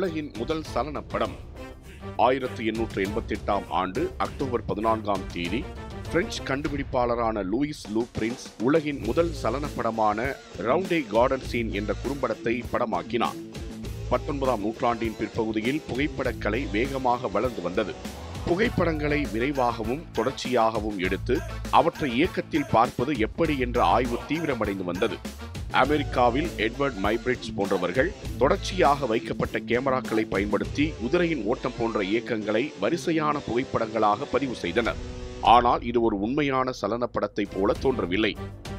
உலகின் முதல் சலன படம். 1888ஆம் ஆண்டு அக்டோபர் 14ஆம் தேதி பிரெஞ்சு கண்டுபிடிப்பாளரான லூயிஸ் லூ பிரின்ஸ் உலகின் முதல் சலன படமான ரவுண்டே கார்டன் சீன் என்ற குறும்படத்தை படமாக்கினார். 19ஆம் நூற்றாண்டின் பிற்பகுதியில் புகைப்படக்கலை வேகமாக வளர்ந்து வந்தது. புகைப்படங்களை விரைவாகவும் தொடர்ச்சியாகவும் எடுத்து அவற்றை இயக்கத்தில் பார்ப்பது எப்படி என்ற ஆய்வு தீவிரமடைந்து வந்தது. அமெரிக்காவில் எட்வர்ட் மைப்ரிட்ஜ் போன்றவர்கள் தொடர்ச்சியாக வைக்கப்பட்ட கேமராக்களை பயன்படுத்தி குதிரையின் ஓட்டம் போன்ற இயக்கங்களை வரிசையான புகைப்படங்களாக பதிவு செய்தனர். ஆனால் இது ஒரு உண்மையான சலன படத்தை போல தோன்றவில்லை.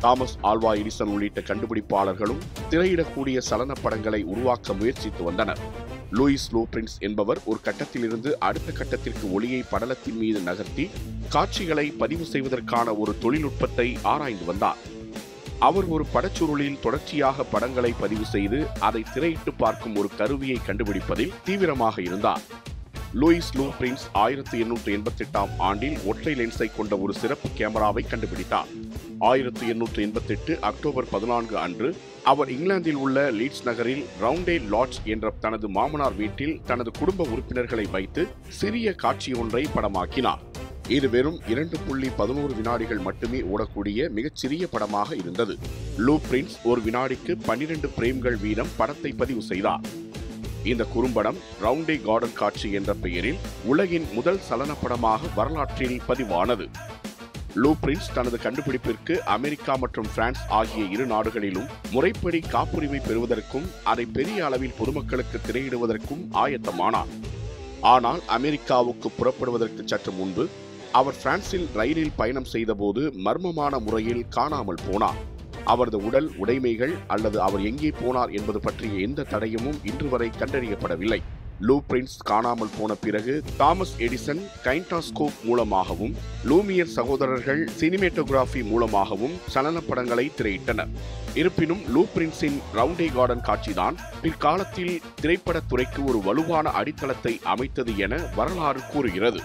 தாமஸ் ஆல்வா எடிசன் உள்ளிட்ட கண்டுபிடிப்பாளர்களும் திரையிடக்கூடிய சலன படங்களை உருவாக்க முயற்சித்து வந்தனர். லூயிஸ் லூ பிரின்ஸ் என்பவர் ஒரு கட்டத்திலிருந்து அடுத்த கட்டத்திற்கு ஒளியை படலத்தின் மீது நகர்த்தி காட்சிகளை பதிவு செய்வதற்கான ஒரு தொழில்நுட்பத்தை ஆராய்ந்து வந்தார். அவர் ஒரு படச்சுருளில் தொடர்ச்சியாக படங்களை பதிவு செய்து அதை திரையிட்டு பார்க்கும் ஒரு கருவியை கண்டுபிடிப்பதில் தீவிரமாக இருந்தார். லூயிஸ் லூ பிரின்ஸ் 1888ஆம் ஆண்டில் ஒற்றை லென்ஸை கொண்ட ஒரு சிறப்பு கேமராவை கண்டுபிடித்தார். 1888 அக்டோபர் 14 அன்று அவர் இங்கிலாந்தில் உள்ள லீட்ஸ் நகரில் ரவுண்டே லாட்ஜ் என்ற தனது மாமனார் வீட்டில் தனது குடும்ப உறுப்பினர்களை வைத்து சிறிய காட்சி ஒன்றை படமாக்கினார். இது வெறும் 2.11 வினாடிகள் மட்டுமே ஓடக்கூடிய மிகச்சிறிய படமாக இருந்தது. லூ பிரின்ஸ் ஒரு வினாடிக்கு 12 பிரேம்கள் வீதம் படத்தை பதிவு செய்தார். இந்த குறும்படம் ரவுண்டே கார்டன் காட்சி என்ற பெயரில் உலகின் முதல் சலன படமாக வரலாற்றில் பதிவானது. லூ பிரின்ஸ் தனது கண்டுபிடிப்பிற்கு அமெரிக்கா மற்றும் பிரான்ஸ் ஆகிய இரு நாடுகளிலும் முறைப்படி காப்புரிமை பெறுவதற்கும் அதை பெரிய அளவில் பொதுமக்களுக்கு திரையிடுவதற்கும் ஆயத்தமானார். ஆனால் அமெரிக்காவுக்கு புறப்படுவதற்கு சற்று முன்பு அவர் பிரான்சில் ரயிலில் பயணம் செய்தபோது மர்மமான முறையில் காணாமல் போனார். அவரது உடல் உடைமைகள் அல்லது அவர் எங்கே போனார் என்பது பற்றிய எந்த தடயமும் இன்று வரை கண்டறியப்படவில்லை. லூ பிரின்ஸ் காணாமல் போன பிறகு தாமஸ் எடிசன் கைனடாஸ்கோப் மூலமாகவும் லூமியர் சகோதரர்கள் சினிமேட்டோகிராஃபி மூலமாகவும் சலன படங்களை திரையிட்டனர். இருப்பினும் லூ பிரின்ஸின் ரவுண்டே கார்டன் காட்சிதான் பிற்காலத்தில் திரைப்படத் துறைக்கு ஒரு வலுவான அடித்தளத்தை அமைத்தது என வரலாறு கூறுகிறது.